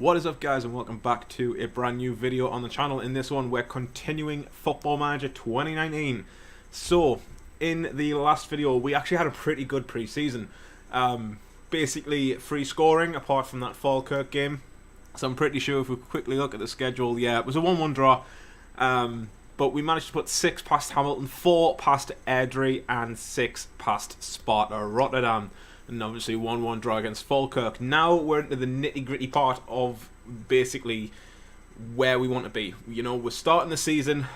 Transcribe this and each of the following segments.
What is up, guys, and welcome back to a brand new video on the channel. In this one, we're continuing Football Manager 2019. So, in the last video, we actually had a pretty good pre-season. Basically, free scoring, apart from that Falkirk game. So I'm pretty sure if we quickly look at the schedule, yeah, it was a 1-1 draw. But we managed to put 6 past Hamilton, 4 past Airdrie, and 6 past Sparta Rotterdam. And obviously 1-1 draw against Falkirk. Now we're into the nitty-gritty part of basically where we want to be. You know, we're starting the season,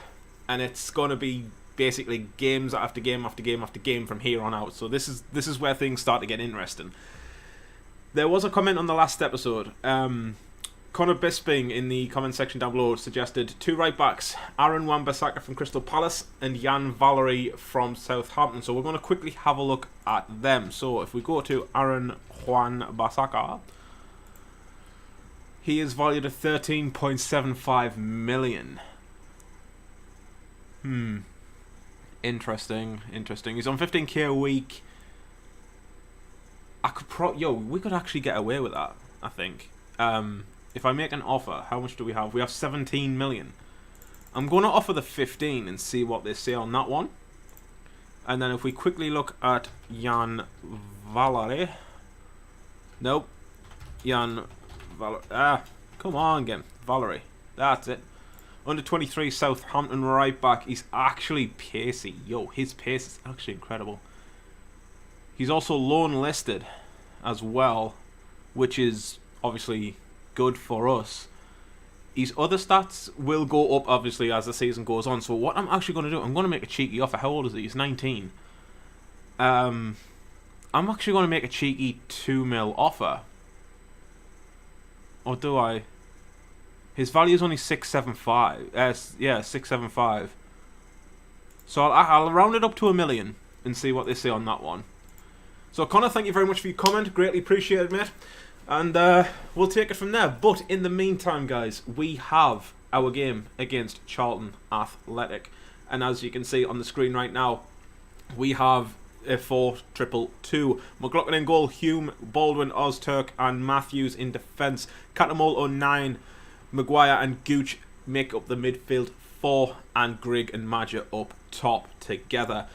and it's going to be basically games after game after game after game from here on out. So this is where things start to get interesting. There was a comment on the last episode. Connor Bisping in the comment section down below suggested 2 right backs, Aaron Wan-Bissaka from Crystal Palace and Jan Valery from Southampton. So we're going to quickly have a look at them. So if we go to Aaron Wan-Bissaka, he is valued at 13.75 million. Interesting. He's on 15k a week. We could actually get away with that, I think. If I make an offer, how much do we have? We have 17 million. I'm going to offer the 15 and see what they say on that one. And then if we quickly look at Jan Valery. Nope. Jan Valery. Come on, again. Valery. That's it. Under 23 Southampton right back. He's actually pacey. Yo, his pace is actually incredible. He's also loan listed as well, which is obviously good for us. His other stats will go up obviously as the season goes on. So what I'm actually going to do, I'm going to make a cheeky offer. How old is he? He's 19. I'm actually going to make a cheeky 2 mil offer. Or do I? His value is only 675. Yeah, 675. So I'll round it up to 1 million and see what they say on that one. So Connor, thank you very much for your comment. Greatly appreciated, mate. And we'll take it from there. But in the meantime, guys, we have our game against Charlton Athletic. And as you can see on the screen right now, we have a 4-2-2. McLaughlin in goal, Hume, Baldwin, Ozturk, and Matthews in defence. Catamol on 9, Maguire and Gooch make up the midfield 4, and Grigg and Madger up top together.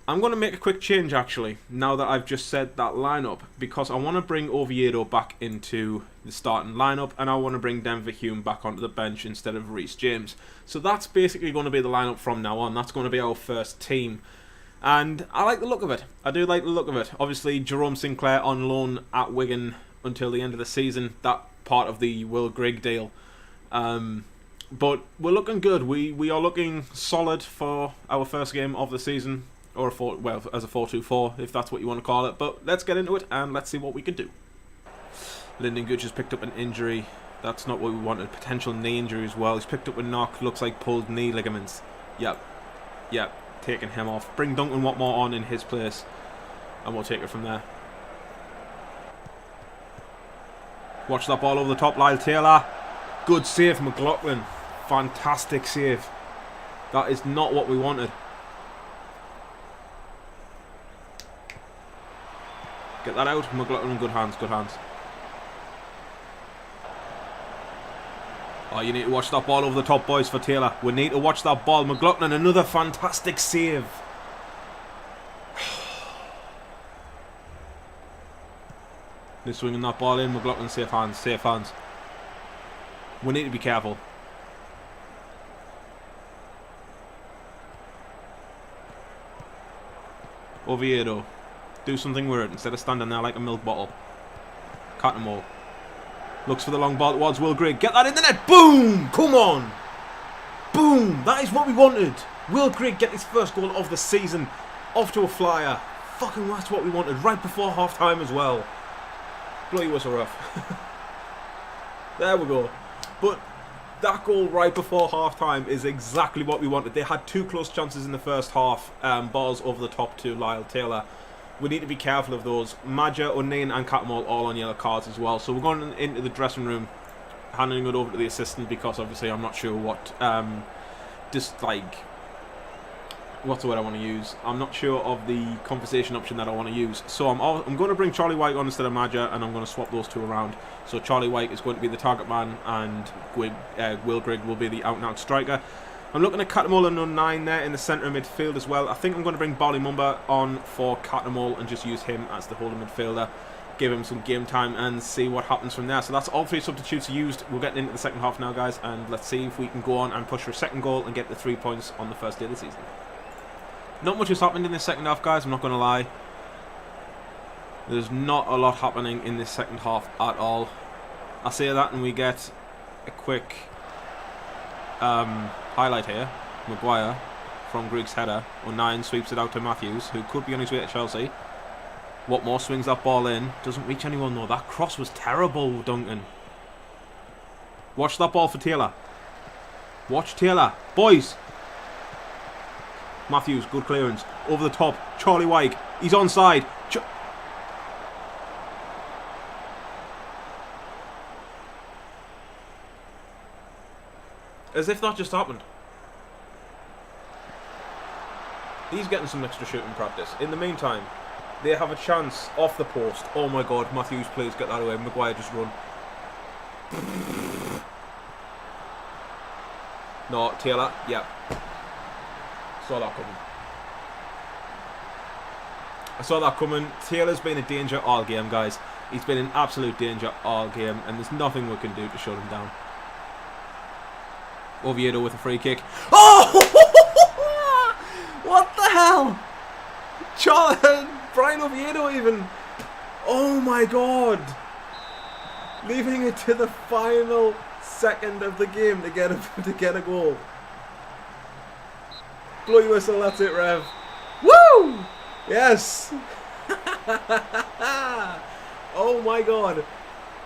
I'm going to make a quick change actually, now that I've just said that lineup, because I want to bring Oviedo back into the starting lineup, and I want to bring Denver Hume back onto the bench instead of Reece James. So that's basically going to be the lineup from now on. That's going to be our first team. And I like the look of it. I do like the look of it. Obviously, Jerome Sinclair on loan at Wigan until the end of the season. That part of the Will Grigg deal. But we're looking good. We are looking solid for our first game of the season. Or as a 4-2-4, if that's what you want to call it. But let's get into it and let's see what we can do. Lyndon Gooch has picked up an injury. That's not what we wanted. Potential knee injury as well. He's picked up a knock. Looks like pulled knee ligaments. Yep. Taking him off. Bring Duncan Watmore on in his place, and we'll take it from there. Watch that ball over the top, Lyle Taylor. Good save, McLaughlin. Fantastic save. That is not what we wanted. Get that out. McLaughlin, good hands. Oh, you need to watch that ball over the top, boys, for Taylor. We need to watch that ball. McLaughlin, another fantastic save. They're swinging that ball in. McLaughlin, safe hands. We need to be careful. Oviedo. Do something with it instead of standing there like a milk bottle. Catamol. Looks for the long ball towards Will Grigg. Get that in the net. Boom! Come on! Boom! That is what we wanted. Will Grigg get his first goal of the season. Off to a flyer. Fucking that's what we wanted. Right before half time as well. Bloody whistle rough. There we go. But that goal right before half time is exactly what we wanted. They had 2 close chances in the first half. Balls over the top to Lyle Taylor. We need to be careful of those. Madger, O'Neill and Catamol all on yellow cards as well. So we're going into the dressing room, handing it over to the assistant, because obviously I'm not sure what what's the word I want to use? I'm not sure of the conversation option that I want to use. So I'm going to bring Charlie White on instead of Maja, and I'm going to swap those two around. So Charlie White is going to be the target man, and Will Grigg will be the out-and-out striker. I'm looking at Catamol and 9 there in the centre of midfield as well. I think I'm going to bring Barley Mumba on for Catamol and just use him as the holding midfielder. Give him some game time and see what happens from there. So that's all 3 substitutes used. We're getting into the second half now, guys, and let's see if we can go on and push for a second goal and get the 3 points on the first day of the season. Not much has happened in this second half, guys, I'm not going to lie. There's not a lot happening in this second half at all. I say that and we get a quick highlight here. Maguire from Grigg's header. 9 sweeps it out to Matthews, who could be on his way to Chelsea. Watmore swings that ball in. Doesn't reach anyone though. That cross was terrible, Duncan. Watch that ball for Taylor. Watch Taylor. Boys. Matthews, good clearance. Over the top. Charlie White. He's onside. As if that just happened. He's getting some extra shooting practice. In the meantime, they have a chance off the post. Oh my god, Matthews, please get that away. Maguire just run. No, Taylor, yeah. Saw that coming. I saw that coming. Taylor's been a danger all game, guys. He's been an absolute danger all game, and there's nothing we can do to shut him down. Oviedo with a free kick. Oh! What the hell? Brian Oviedo even. Oh my god. Leaving it to the final second of the game to get a goal. Blow your whistle, that's it, Rev. Woo! Yes! Oh my god.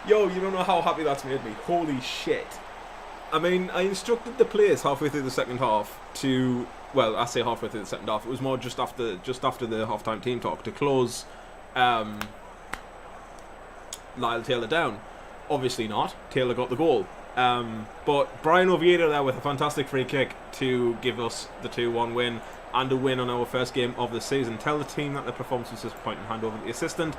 Yo, you don't know how happy that's made me. Holy shit. I mean, I instructed the players halfway through the second half to... Well, I say halfway through the second half. It was more just after the half-time team talk to close Lyle Taylor down. Obviously not. Taylor got the goal. But Brian Oviedo there with a fantastic free kick to give us the 2-1 win and a win on our first game of the season. Tell the team that the performance was disappointing. Hand over to the assistant.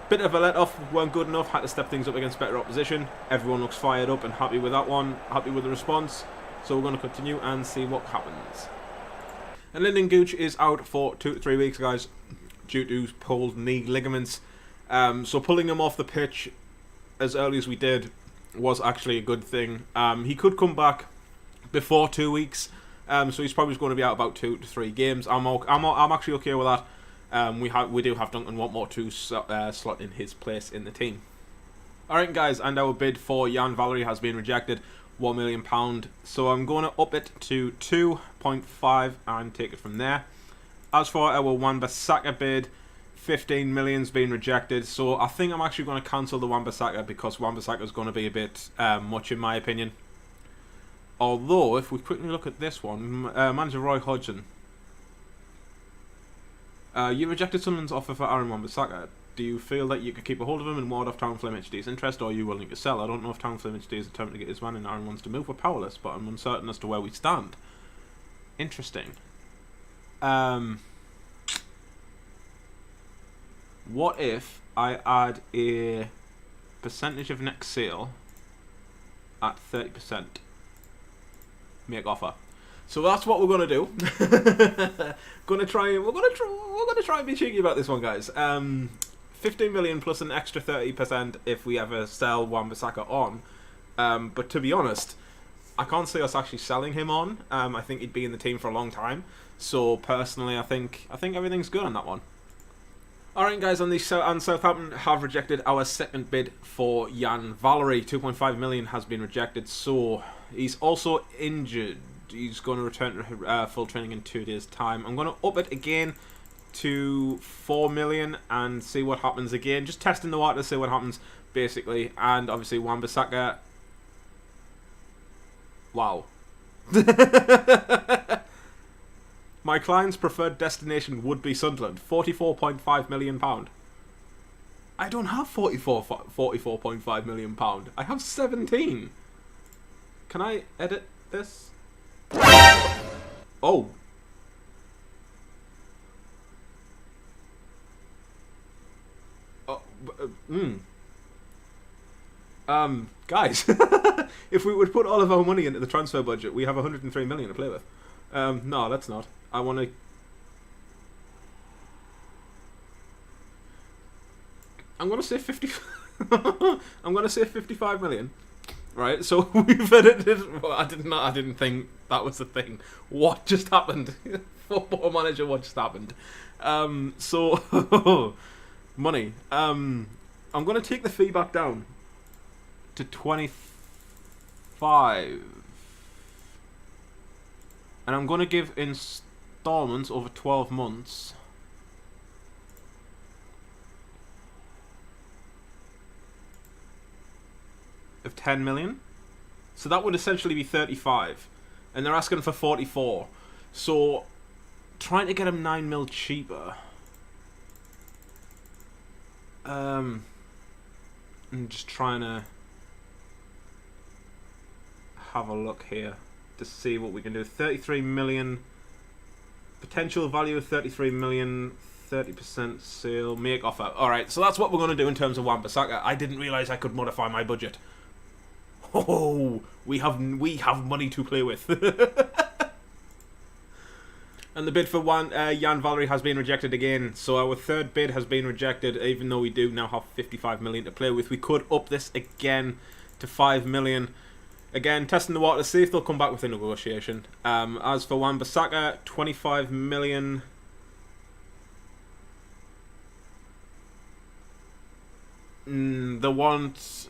Bit of a let-off, weren't good enough, had to step things up against better opposition. Everyone looks fired up and happy with that one, happy with the response. So we're going to continue and see what happens. And Lyndon Gooch is out for 2 to 3 weeks, guys, due to pulled knee ligaments. So pulling him off the pitch as early as we did was actually a good thing. He could come back before 2 weeks, so he's probably going to be out about 2 to 3 games. I'm actually okay with that. We do have Duncan Watmore to slot in his place in the team. Alright guys, and our bid for Jan Valery has been rejected, £1 million. So I'm going to up it to 2.5 and take it from there. As for our Wan-Bissaka bid, 15 million's been rejected. So I think I'm actually going to cancel the Wan-Bissaka because Wan-Bissaka is going to be a bit much in my opinion. Although, if we quickly look at this one, manager Roy Hodgson. You rejected Sunderland's offer for Aaron Wan-Bissaka. Do you feel that you could keep a hold of him and ward off Town Flame HD's interest, or are you willing to sell? I don't know if Town Flame HD is determined to get his man and Aaron wants to move. We're powerless, but I'm uncertain as to where we stand. Interesting. What if I add a percentage of next sale at 30%? Make offer. So that's what we're gonna do. We're gonna try and be cheeky about this one, guys. 15 million plus an extra 30% if we ever sell Wan-Bissaka on. But to be honest, I can't see us actually selling him on. I think he'd be in the team for a long time. So personally, I think everything's good on that one. Alright guys, and Southampton have rejected our second bid for Jan Valery. 2.5 million has been rejected. So he's also injured. He's going to return to full training in 2 days' time. I'm going to up it again to 4 million and see what happens again. Just testing the water to see what happens, basically. And obviously Wan-Bissaka. Wow. My client's preferred destination would be Sunderland. £44.5 million. I don't have £44.5 million. I have 17. Can I edit this? Oh. Guys, if we would put all of our money into the transfer budget, we have 103 million to play with. No, let's not. I want to. I'm gonna say 50. I'm gonna say 55 million. Right, so we've edited. Well, I didn't think that was the thing. What just happened? Football Manager, what just happened? So money. I'm gonna take the fee back down to 25, and I'm gonna give installments over 12 months. Of 10 million, so that would essentially be 35, and they're asking for 44. So trying to get them 9 mil cheaper. I'm just trying to have a look here to see what we can do. 33 million potential value of 33 million. 30% sale, make offer. Alright, so that's what we're going to do in terms of Wan-Bissaka. I didn't realise I could modify my budget. Oh, we have money to play with. And the bid for Jan Valery has been rejected again. So our third bid has been rejected, even though we do now have 55 million to play with. We could up this again to 5 million. Again, testing the water to see if they'll come back with a negotiation. As for Wan-Bissaka, 25 million. They want.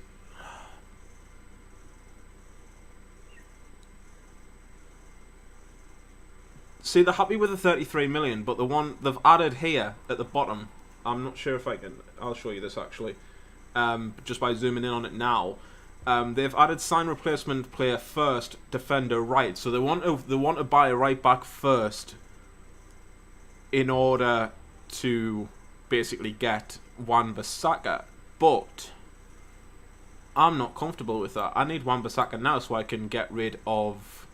See, they're happy with the 33 million, but the one they've added here at the bottom, I'm not sure if I can. I'll show you this actually, just by zooming in on it now. They've added sign replacement player first, defender right. So they want to buy a right back first, in order to basically get Wan-Bissaka. But I'm not comfortable with that. I need Wan-Bissaka now so I can get rid of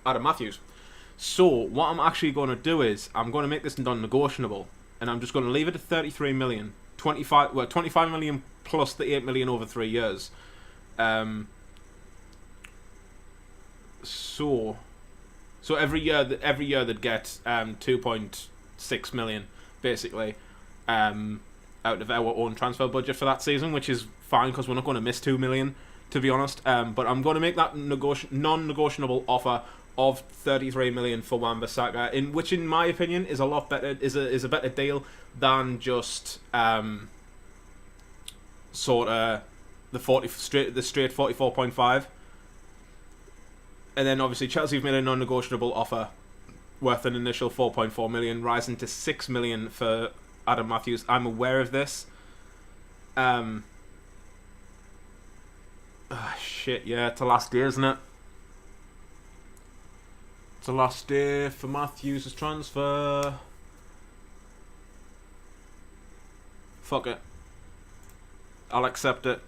Adam Matthews. So what I'm actually going to do is I'm going to make this non-negotiable, and I'm just going to leave it at 33 million. 25 million plus the 8 million over 3 years. So every year they'd get 2.6 million basically out of our own transfer budget for that season, which is fine because we're not going to miss 2 million, to be honest. But I'm going to make that non-negotiable offer of 33 million for Wan-Bissaka, which in my opinion is a lot better, is a better deal than just sort of the straight 44.5. And then obviously Chelsea have made a non-negotiable offer worth an initial 4.4 million, rising to 6 million for Adam Matthews. I'm aware of this. Shit, yeah, it's the last day, isn't it? It's the last day for Matthews' transfer. Fuck it. I'll accept it.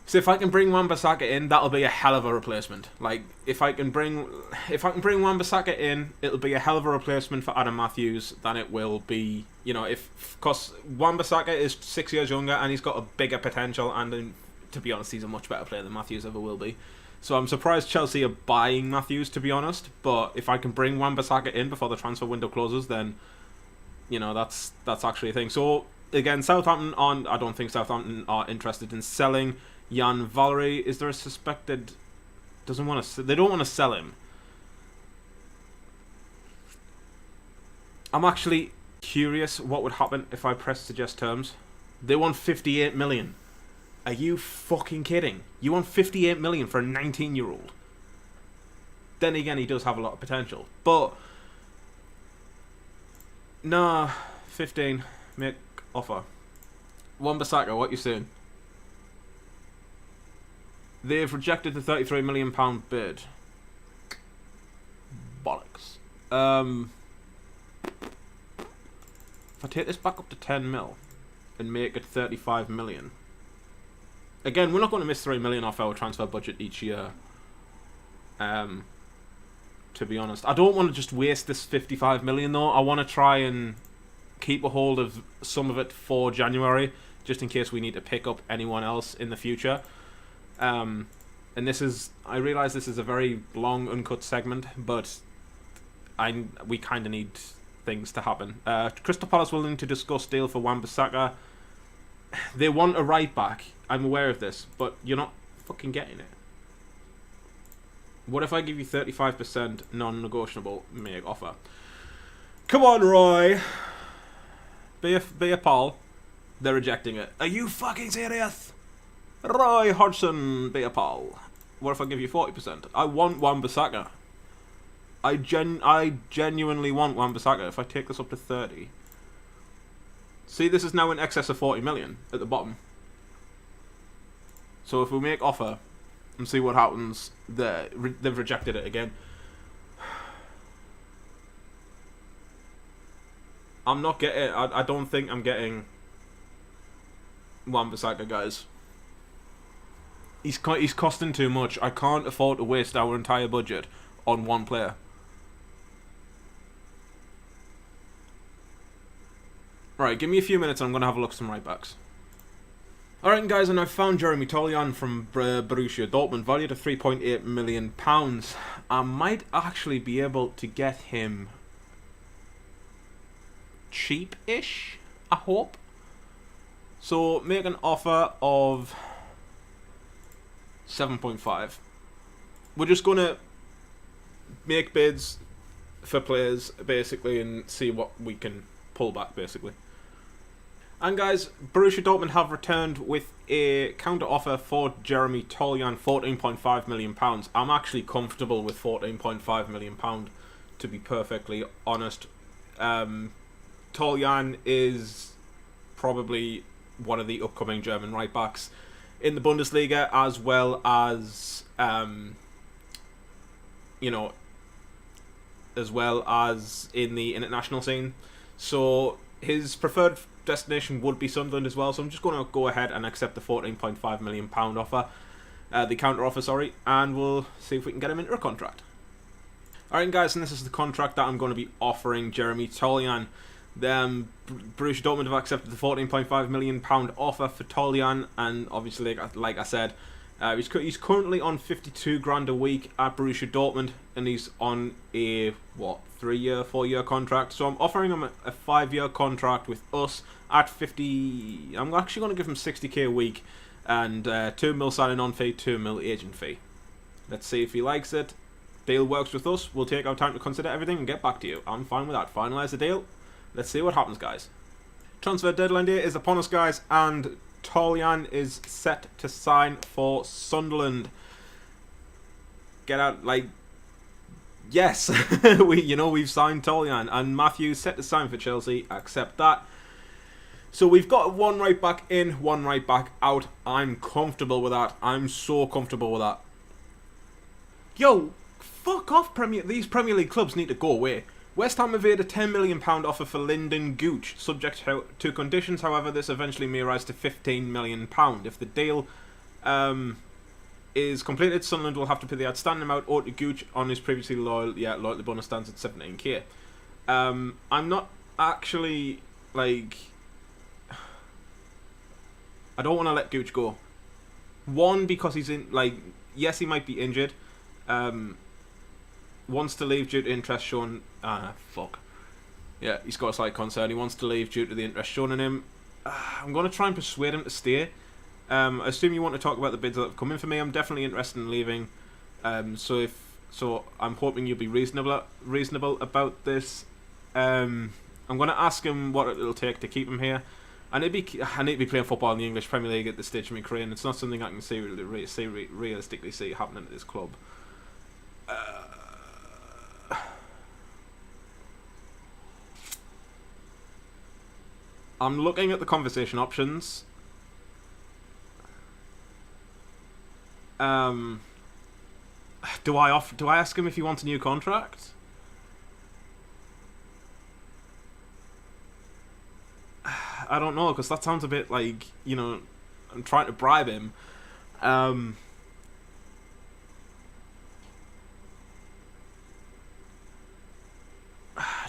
So if I can bring Wan-Bissaka in, that'll be a hell of a replacement. Like, if I can bring Wan-Bissaka in, it'll be a hell of a replacement for Adam Matthews than it will be, you know, because Wan-Bissaka is 6 years younger and he's got a bigger potential, and to be honest, he's a much better player than Matthews ever will be. So I'm surprised Chelsea are buying Matthews, to be honest. But if I can bring Wan-Bissaka in before the transfer window closes, then, you know, that's actually a thing. So again, I don't think Southampton are interested in selling Jan Valery. Is there a suspected? They don't want to sell him. I'm actually curious what would happen if I press suggest terms. They want 58 million. Are you fucking kidding? You want 58 million for a 19-year-old? Then again, he does have a lot of potential. But nah, 15. Make offer. Wan-Bissaka, what you saying? They've rejected the £33 million bid. Bollocks. If I take this back up to 10 mil and make it 35 million. Again, we're not going to miss 3 million off our transfer budget each year. to be honest. I don't want to just waste this 55 million though. I want to try and keep a hold of some of it for January, just in case we need to pick up anyone else in the future. And this is, I realise this is a very long uncut segment, but we kind of need things to happen. Crystal Palace willing to discuss deal for Wan-Bissaka. They want a right back. I'm aware of this, but you're not fucking getting it. What if I give you 35% non-negotiable make offer? Come on, Roy. Be a pal. They're rejecting it. Are you fucking serious? Roy Hodgson, be a pal. What if I give you 40%? I want Wan-Bissaka. I genuinely want Wan-Bissaka. If I take this up to 30. See, this is now in excess of 40 million at the bottom. So if we make offer and see what happens, they've rejected it again. I'm not getting. I don't think I'm getting Wan-Bissaka, guys. He's costing too much. I can't afford to waste our entire budget on one player. Right, give me a few minutes and I'm going to have a look at some right backs. Alright guys, and I've found Jeremy Toljan from Borussia Dortmund, valued at £3.8 million. I might actually be able to get him cheap-ish, I hope. So, make an offer of 7.5. We're just going to make bids for players, basically, and see what we can pull back, basically. And guys, Borussia Dortmund have returned with a counter offer for Jeremy Toljan, £14.5 million. I'm actually comfortable with £14.5 million, to be perfectly honest. Toljan is probably one of the upcoming German right backs in the Bundesliga, as well as as well as in the international scene. So his preferred destination would be Sunderland as well, so I'm just going to go ahead and accept the £14.5 million offer, the counter offer, sorry, and we'll see if we can get him into a contract. Alright guys, and this is the contract that I'm going to be offering Jeremy Toljan. Borussia Dortmund have accepted the £14.5 million offer for Toljan, and obviously, like I said, he's currently on 52 grand a week at Borussia Dortmund, and he's on a 4-year contract. So I'm offering him a 5-year contract with us at 50. I'm actually going to give him 60k a week, and 2 mil signing on fee, 2 mil agent fee. Let's see if he likes it. Deal works with us. We'll take our time to consider everything and get back to you. I'm fine with that. Finalise the deal. Let's see what happens, guys. Transfer deadline day is upon us, guys, and Toljan is set to sign for Sunderland. Get out, yes, we've signed Toljan, and Matthew's set to sign for Chelsea. Accept that. So we've got one right back in, one right back out. I'm comfortable with that. I'm so comfortable with that. Yo, fuck off, these Premier League clubs need to go away. West Ham have made a £10 million offer for Lyndon Gooch, subject to conditions. However, this eventually may rise to £15 million. If the deal is completed, Sunderland will have to pay the outstanding amount owed to Gooch on his previously loyalty bonus stands at 17k. I'm not actually, I don't want to let Gooch go. One, because he's in, yes, he might be injured. Wants to leave due to interest shown. Yeah, he's got a slight concern. He wants to leave due to the interest shown in him. I'm going to try and persuade him to stay. I assume you want to talk about the bids that have come in for me. I'm definitely interested in leaving. So I'm hoping you'll be reasonable about this. I'm going to ask him what it'll take to keep him here. I need to be playing football in the English Premier League at this stage of my career, and it's not something I can realistically see happening at this club. I'm looking at the conversation options. Do I ask him if he wants a new contract? I don't know, because that sounds a bit like, I'm trying to bribe him.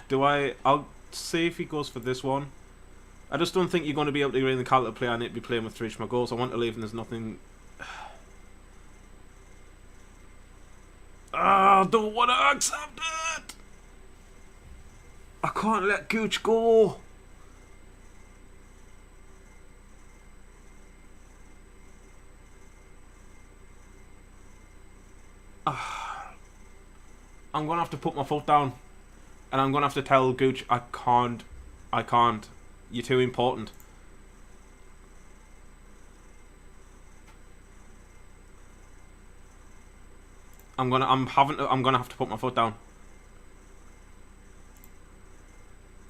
Do I? I'll see if he goes for this one. I just don't think you're going to be able to get in the calendar play. I need to be playing with 3 my goals. I want to leave and there's nothing. I don't want to accept it. I can't let Gooch go. I'm going to have to put my foot down. And I'm going to have to tell Gooch, I can't. You're too important. I'm gonna have to put my foot down.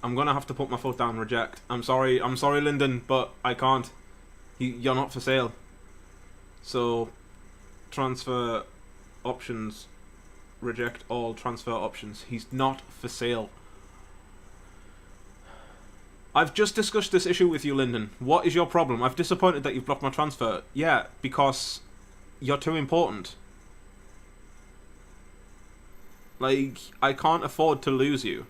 I'm gonna have to put my foot down. Reject. I'm sorry, Lyndon, but I can't. You're not for sale. So, transfer options. Reject all transfer options. He's not for sale. I've just discussed this issue with you, Lyndon. What is your problem? I'm disappointed that you've blocked my transfer. Yeah, because you're too important. Like, I can't afford to lose you.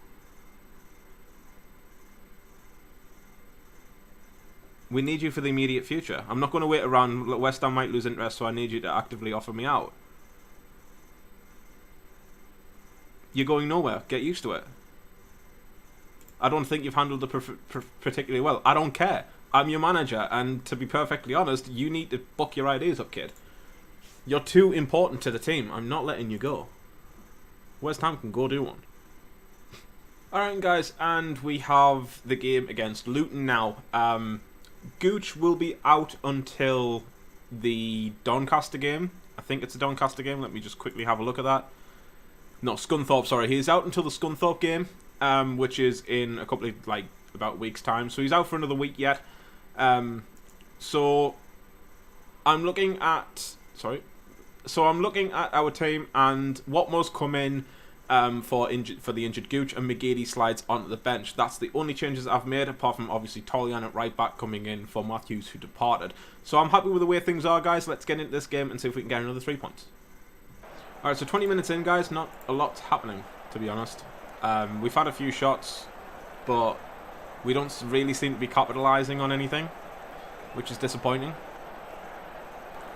We need you for the immediate future. I'm not going to wait around. West Ham might lose interest, so I need you to actively offer me out. You're going nowhere. Get used to it. I don't think you've handled it particularly well. I don't care. I'm your manager, and to be perfectly honest, you need to buck your ideas up, kid. You're too important to the team. I'm not letting you go. West Ham can go do one. Alright, guys, and we have the game against Luton now. Gooch will be out until the Doncaster game. I think it's a Doncaster game. Let me just quickly have a look at that. No, Scunthorpe, sorry. He's out until the Scunthorpe game, which is in a couple of, about weeks' time. So he's out for another week yet. So I'm looking at... Sorry. So I'm looking at our team, and Watmore's come in for the injured Gooch, and McGeady slides onto the bench. That's the only changes I've made, apart from obviously Tolyan at right back coming in for Matthews, who departed. So I'm happy with the way things are, guys. Let's get into this game and see if we can get another 3 points. Alright, so 20 minutes in, guys. Not a lot's happening, to be honest. We've had a few shots, but we don't really seem to be capitalising on anything, which is disappointing.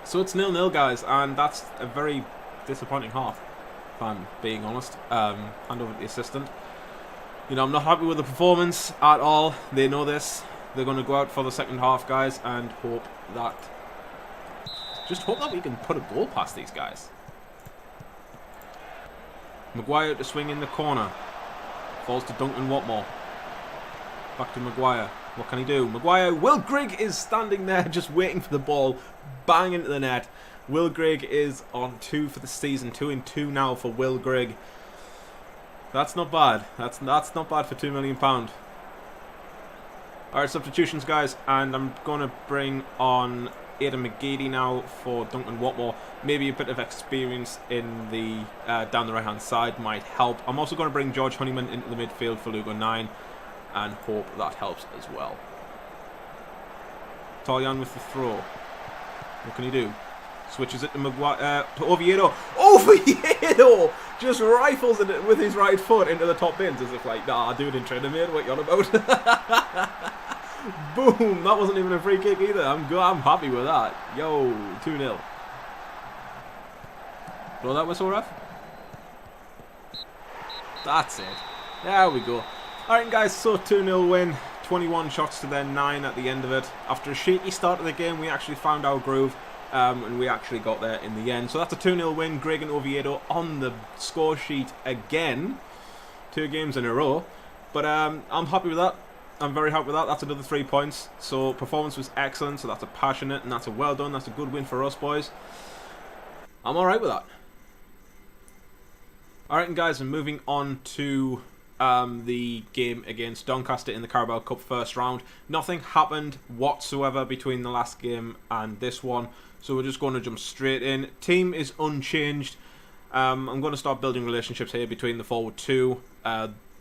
So it's 0-0, guys, and that's a very disappointing half, if I'm being honest. Hand over to the assistant. You know, I'm not happy with the performance at all. They know this. They're going to go out for the second half, guys, and hope that... Just hope that we can put a goal past these guys. Maguire to swing in the corner. Falls to Duncan Watmore. Back to Maguire. What can he do? Maguire. Will Grigg is standing there just waiting for the ball. Bang into the net. Will Grigg is on 2 for the season. 2 in 2 now for Will Grigg. That's not bad. That's not bad for £2 million. Alright, substitutions, guys. And I'm going to bring on Aidan McGeady now for Duncan Watmore. Maybe a bit of experience in the down the right hand side might help. I'm also going to bring George Honeyman into the midfield for Lugo 9 and hope that helps as well. Tolyan with the throw. What can he do? Switches it to Maguire, to Oviedo. Oviedo just rifles it with his right foot into the top bins as if like, nah, dude, in training, mate, what you on about? Boom! That wasn't even a free kick either. I'm happy with that. Yo, 2-0. Blow that whistle, ref. That's it. There we go. Alright, guys, so 2-0 win. 21 shots to their 9 at the end of it. After a shaky start of the game, we actually found our groove. And we actually got there in the end. So that's a 2-0 win. Greg and Oviedo on the score sheet again. 2 games in a row. But I'm happy with that. I'm very happy with that. That's another 3 points. So performance was excellent. So that's a passionate and that's a well done. That's a good win for us, boys. I'm alright with that. Alright, and guys, I'm moving on to the game against Doncaster in the Carabao Cup first round. Nothing happened whatsoever between the last game and this one. So we're just going to jump straight in. Team is unchanged. I'm going to start building relationships here between the forward 2.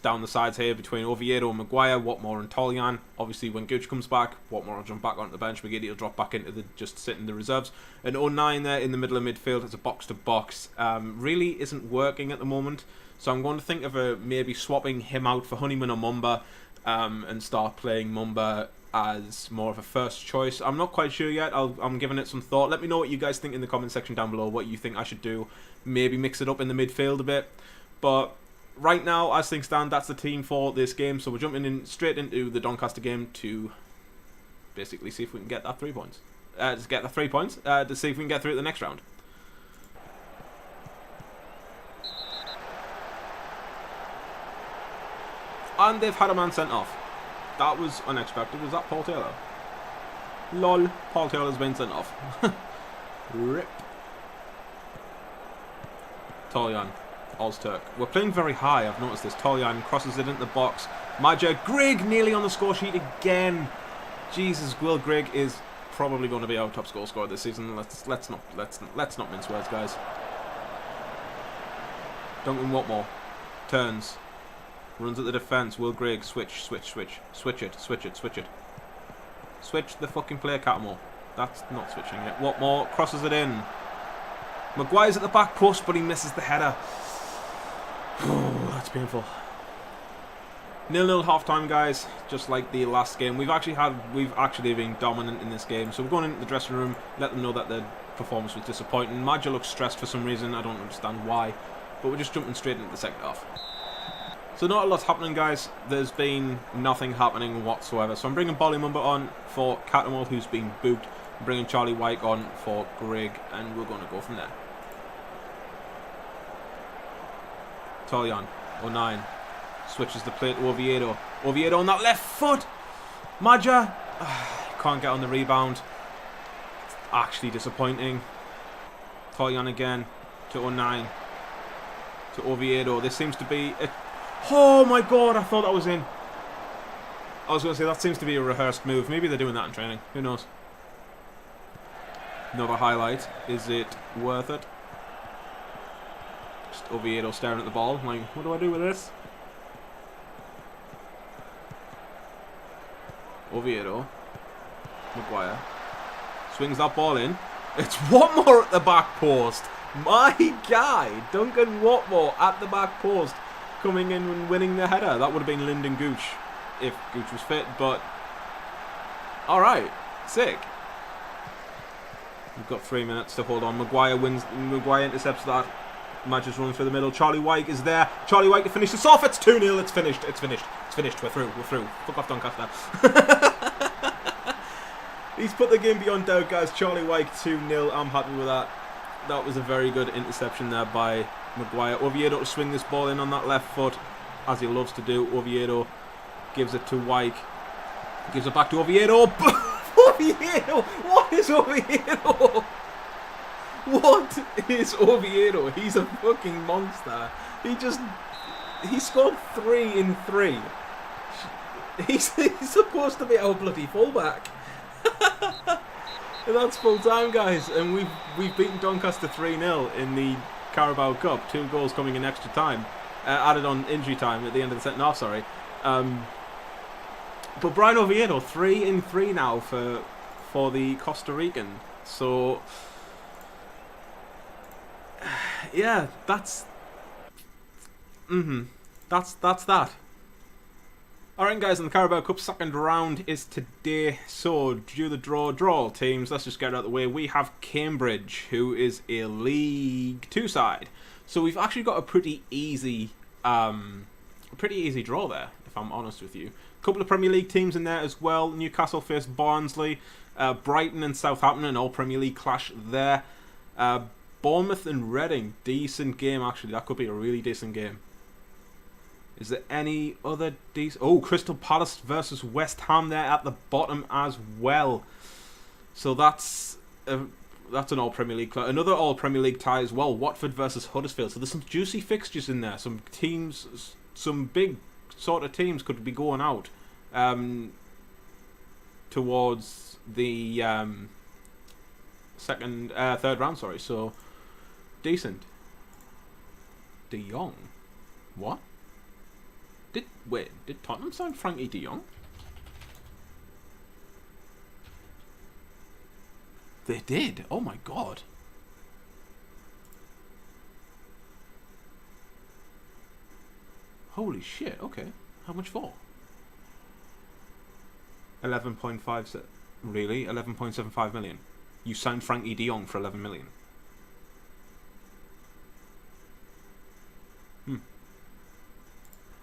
down the sides here between Oviedo and Maguire, Watmore and Toljan. Obviously, when Gooch comes back, Watmore will jump back onto the bench. McGeady will drop back into the just sit in the reserves. And 09 there in the middle of midfield as a box-to-box. Really isn't working at the moment. So I'm going to think of maybe swapping him out for Honeyman or Mumba and start playing Mumba as more of a first choice. I'm not quite sure yet. I'm giving it some thought. Let me know what you guys think in the comment section down below, what you think I should do. Maybe mix it up in the midfield a bit. But right now, as things stand, that's the team for this game. So we're jumping in straight into the Doncaster game to basically see if we can get that 3 points. To get the 3 points, to see if we can get through to the next round. And they've had a man sent off. That was unexpected. Was that Paul Taylor? Lol, Paul Taylor's been sent off. Rip. Toljan, Ozturk. We're playing very high, I've noticed this. Toljan crosses it into the box. Maja, Grigg nearly on the score sheet again. Jesus, Will Grigg is probably going to be our top scorer this season. Let's not mince words, guys. Duncan Watmore turns. Runs at the defence. Will Grigg switch it. Switch the fucking player, Cattermore. That's not switching it. Watmore crosses it in. Maguire's at the back post, but he misses the header. Oh, that's painful. 0-0 half-time, guys. Just like the last game, we've actually been dominant in this game. So we're going into the dressing room, let them know that the performance was disappointing. Maja looks stressed for some reason. I don't understand why, but we're just jumping straight into the second half. So not a lot's happening, guys. There's been nothing happening whatsoever. So I'm bringing Bolly Mumba on for Cattermole, who's been booked. I'm bringing Charlie White on for Grigg, and we're going to go from there. Toljan, 09, switches the play to Oviedo. Oviedo on that left foot. Maja can't get on the rebound. It's actually disappointing. Toljan again to 09 to Oviedo. This seems to be a... Oh my god, I thought that was in. I was going to say, that seems to be a rehearsed move. Maybe they're doing that in training. Who knows? Another highlight. Is it worth it? Just Oviedo staring at the ball. I'm like, what do I do with this? Oviedo. Maguire. Swings that ball in. It's Watmore at the back post. My guy, Duncan Watmore at the back post. Coming in and winning the header. That would have been Lyndon Gooch if Gooch was fit, but alright, sick. We've got 3 minutes to hold on. Maguire wins. Maguire intercepts that. Maja's running through the middle. Charlie White is there. Charlie White to finish this off. It's 2-0. It's finished. It's finished. It's finished. We're through. We're through. Fuck off, Doncaster. He's put the game beyond doubt, guys. Charlie White 2-0. I'm happy with that. That was a very good interception there by Maguire. Oviedo to swing this ball in on that left foot, as he loves to do. Oviedo gives it to White. Gives it back to Oviedo. Oviedo! What is Oviedo? What is Oviedo? He's a fucking monster. He scored 3 in 3. He's supposed to be our bloody fullback. And that's full time, guys, and we've beaten Doncaster 3-0 in the Carabao Cup. 2 goals coming in extra time, added on injury time at the end of the second half. Sorry, but Brian Oviedo 3 in 3 now for the Costa Rican. So yeah, that's that. Alright, guys, and the Carabao Cup second round is today. So, due the draw all teams, let's just get it out of the way. We have Cambridge, who is a League 2 side. So we've actually got a pretty easy draw there, if I'm honest with you. A couple of Premier League teams in there as well. Newcastle face Barnsley. Brighton and Southampton, an all Premier League clash there. Bournemouth and Reading, decent game actually. That could be a really decent game. Is there any other decent... Oh, Crystal Palace versus West Ham there at the bottom as well. So that's an all-Premier League... Another all-Premier League tie as well. Watford versus Huddersfield. So there's some juicy fixtures in there. Some teams... Some big sort of teams could be going out towards the third round, sorry. So, decent. De Jong. What? Did Tottenham sign Frankie de Jong? They did. Oh my god. Holy shit. Okay. How much for? 11.5. Really? 11.75 million. You signed Frankie de Jong for 11 million.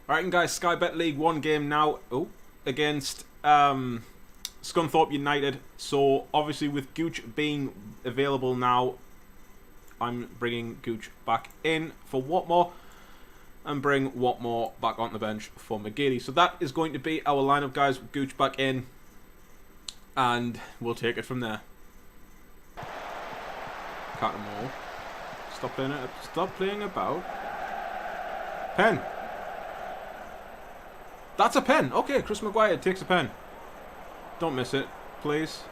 Alright, and guys, Sky Bet League 1 game now. Oh, against Scunthorpe United. So, obviously, with Gooch being available now, I'm bringing Gooch back in for Watmore and bring Watmore back on the bench for McGeady. So, that is going to be our lineup, guys, with Gooch back in. And we'll take it from there. Cut them all. Stop playing about. Pen. That's a pen. Okay, Chris Maguire takes a pen. Don't miss it, please.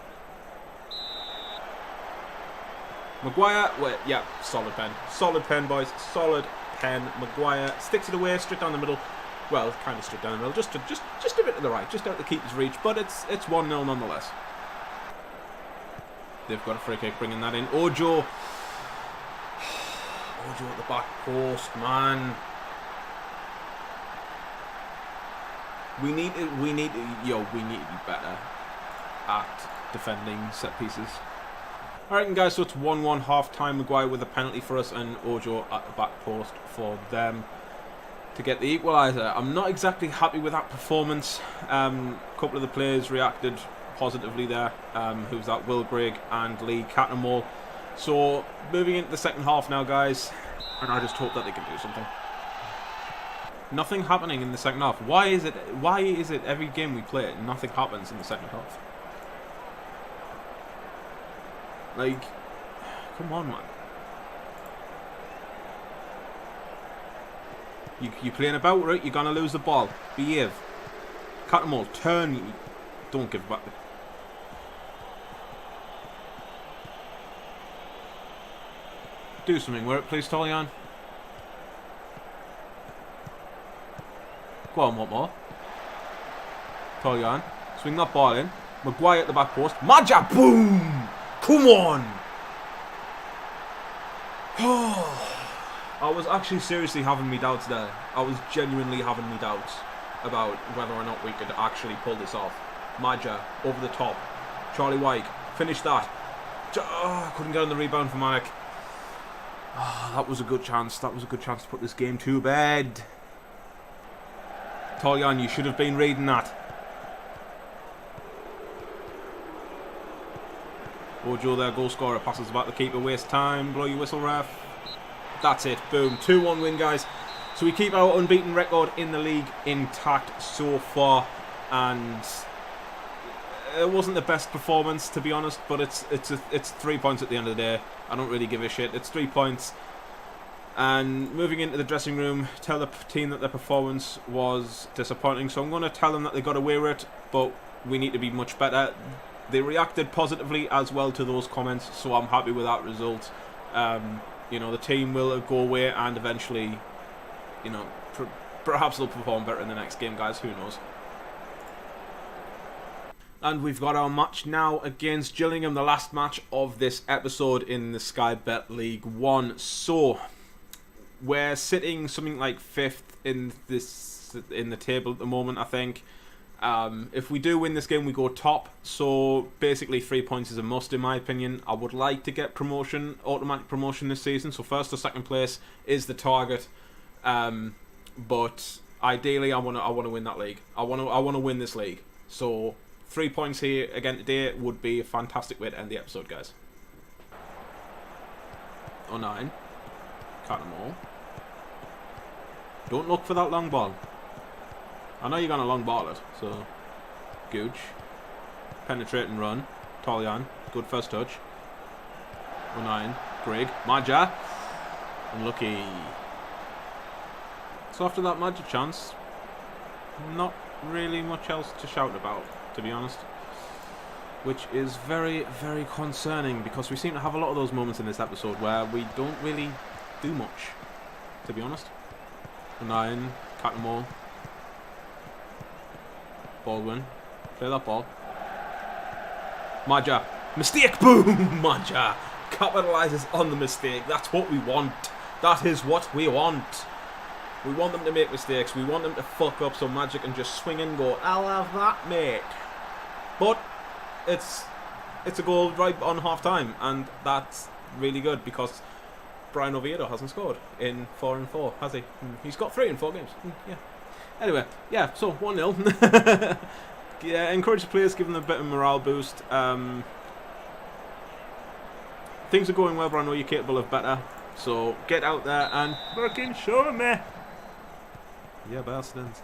Maguire, wait, yeah, solid pen. Solid pen, boys. Solid pen. Maguire sticks it away, straight down the middle. Well, kind of straight down the middle, just a bit to the right, just out the keeper's reach, but it's 1-0 nonetheless. They've got a free kick, bringing that in. Ojo at the back post, man. We need to be better at defending set pieces. Alright, guys, so it's 1-1 half time. Maguire with a penalty for us, and Ojo at the back post for them to get the equaliser. I'm not exactly happy with that performance. A couple of the players reacted positively there. Who's that? Will Grigg and Lee Cattermole. So moving into the second half now, guys, and I just hope that they can do something. Nothing happening in the second half. Why is it every game we play nothing happens in the second half? Like, come on, man. You playing about, right? You're gonna lose the ball. Behave. Cut them all. Turn. Don't give back. Do something with it, please, Tolyan. Go on, what more? Tolyan. Swing that ball in. Maguire at the back post. Maja, boom! Come on! I was actually seriously having me doubts there. I was genuinely having me doubts about whether or not we could actually pull this off. Maja, over the top. Charlie Wyke, finish that. Couldn't get on the rebound for Manek. That was a good chance. That was a good chance to put this game to bed. Tolyan, you should have been reading that. Ojo, their goal scorer, passes back the keeper, waste time, blow your whistle, ref. That's it, boom, 2-1 win, guys. So we keep our unbeaten record in the league intact so far, and it wasn't the best performance, to be honest, but it's 3 points at the end of the day. I don't really give a shit. It's 3 points. And moving into the dressing room, tell the team that their performance was disappointing. So I'm going to tell them that they got away with it, but we need to be much better. They reacted positively as well to those comments, so I'm happy with that result. You know, the team will go away and eventually, you know, perhaps they'll perform better in the next game, guys. Who knows? And we've got our match now against Gillingham, the last match of this episode in the Sky Bet League 1. So we're sitting something like 5th in the table at the moment, I think. If we do win this game, we go top. So basically 3 points is a must, in my opinion. I would like to get promotion, automatic promotion this season. So first or second place is the target. But ideally, I want to win that league. I want to win this league. So 3 points here again today would be a fantastic way to end the episode, guys. 09. Cut them all. Don't look for that long ball. I know you're going to long ball it, so Gooch. Penetrate and run. Tolyan. Good first touch. 09. Grigg. Maja. Unlucky. So after that Maja chance, not really much else to shout about, to be honest. Which is very, very concerning, because we seem to have a lot of those moments in this episode where we don't really do much, to be honest. 09. Cut them all. Baldwin. Play that ball. Maja. Mistake! Boom! Maja capitalises on the mistake. That's what we want. That is what we want. We want them to make mistakes. We want them to fuck up so Magic can just swing and go, I'll have that, mate. But it's a goal right on half-time, and that's really good because Brian Oviedo hasn't scored in 4 and 4, has he? He's got 3 in 4 games. Yeah. Anyway, yeah, so 1-0. Yeah, encourage the players, give them a bit of morale boost. Things are going well, but I know you're capable of better. So get out there and fucking show me. Yeah, bastards.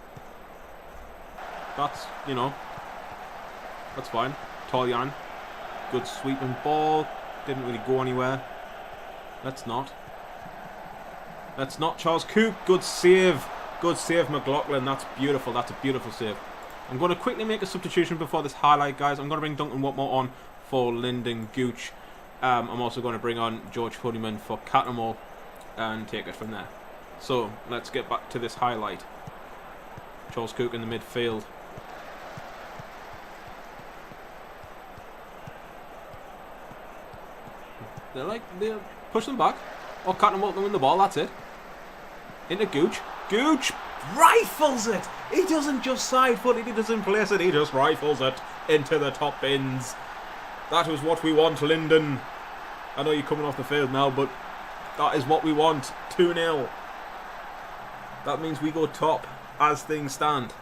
That's, you know, that's fine. Tolyan. Good sweeping ball. Didn't really go anywhere. Let's not. Charles Cook. Good save. Good save, McLaughlin. That's beautiful. That's a beautiful save. I'm going to quickly make a substitution before this highlight, guys. I'm going to bring Duncan Watmore on for Lyndon Gooch. I'm also going to bring on George Honeyman for Cattermole and take it from there. So, let's get back to this highlight. Charles Cook in the midfield. They're pushing them back. Oh, Cattermole can win the ball, that's it. Into Gooch. Gooch rifles it! He doesn't just side foot it, he doesn't place it, he just rifles it into the top bins. That is what we want, Lyndon. I know you're coming off the field now, but that is what we want. 2-0. That means we go top as things stand.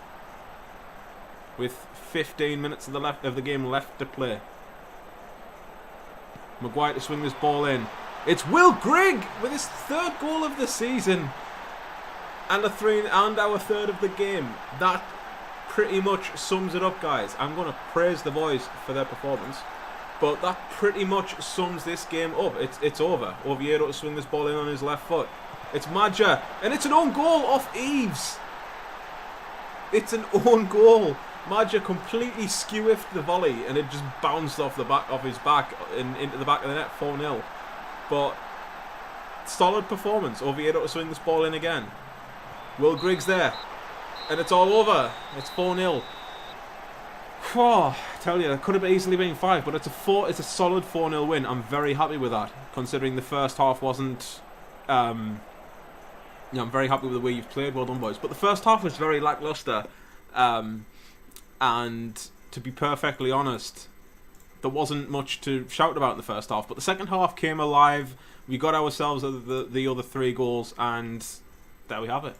With 15 minutes of the game left to play. Maguire to swing this ball in. It's Will Grigg with his 3rd goal of the season. And our 3rd of the game. That pretty much sums it up, guys. I'm going to praise the boys for their performance. But that pretty much sums this game up. It's over. Oviedo to swing this ball in on his left foot. It's Maja. And it's an own goal off Eves. It's an own goal. Maja completely skew-whiffed the volley and it just bounced off his back and into the back of the net. 4-0. But solid performance. Oviedo to swing this ball in again. Will Griggs there. And it's all over. It's 4-0. Oh, I tell you, it could have easily been 5, but it's a solid 4-0 win. I'm very happy with that, considering the first half wasn't. I'm very happy with the way you've played. Well done, boys. But the first half was very lackluster, and to be perfectly honest, there wasn't much to shout about in the first half. But the second half came alive. We got ourselves the other 3 goals, and there we have it.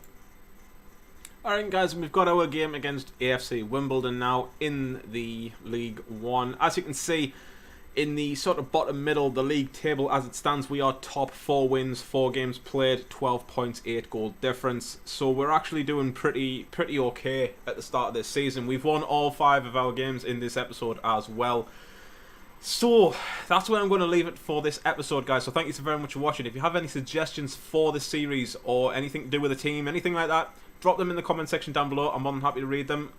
Alright guys, we've got our game against AFC Wimbledon now in the League 1. As you can see, in the sort of bottom middle, the league table as it stands, we are top 4 wins, 4 games played, 12 points, 8 goal difference. So we're actually doing pretty okay at the start of this season. We've won all 5 of our games in this episode as well. So, that's where I'm going to leave it for this episode, guys. So thank you so very much for watching. If you have any suggestions for this series or anything to do with the team, anything like that, drop them in the comment section down below. I'm more than happy to read them.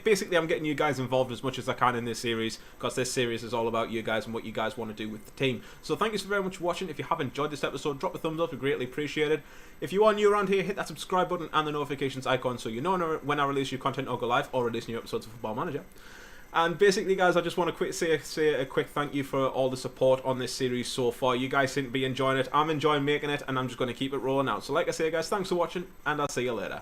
Basically, I'm getting you guys involved as much as I can in this series, because this series is all about you guys and what you guys want to do with the team. So thank you so very much for watching. If you have enjoyed this episode, drop a thumbs up. We greatly appreciate it. If you are new around here, hit that subscribe button and the notifications icon so you know when I release new content or go live or release new episodes of Football Manager. And basically, guys, I just want to say a quick thank you for all the support on this series so far. You guys seem to be enjoying it. I'm enjoying making it, and I'm just going to keep it rolling out. So like I say, guys, thanks for watching, and I'll see you later.